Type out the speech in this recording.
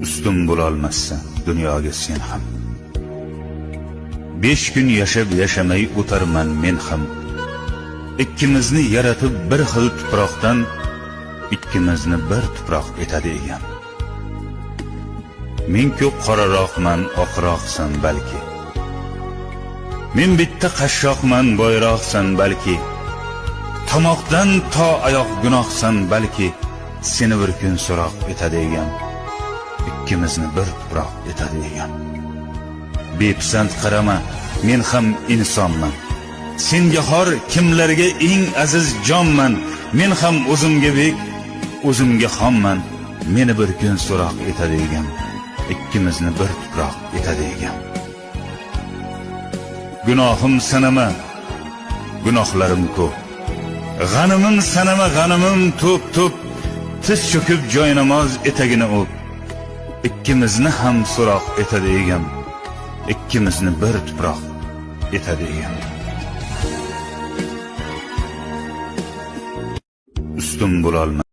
ustun bo'lolmassa dunyoga sen ham. 5 kun yashab yashamay o'tarman men ham. Ikkimizni yaratib bir xil tuproqdan, ikkimizni bir tuproq etadi ekan. Men ko'p qoraroqman, oqroqsan balki. Men bitta qashshoqman, boyroqsan balki. Tomoqdan to oyoq gunohsan balki. Seni bir kun so'roq etadi ekan. Ikkimizni bir tuproq etadi ekan. Bepisand qarama, men ham insonman. Senga xor kimlarga eng aziz jonman. Men ham o'zimga bek, o'zimga xonman. Meni bir kun so'roq etadi ekan. Ikkimizni bir tuproq etadi ekan. Gunohim sanama, gunohlarim ko'p. G'animim sanama, g'animim to'p-to'p. Tiz cho'kib joynamoz etagini o'p. Ikkimizni ham so'roq etadi ekan. Ikkimizni bir tuproq etadi ekan. Ustun bo'lolmasa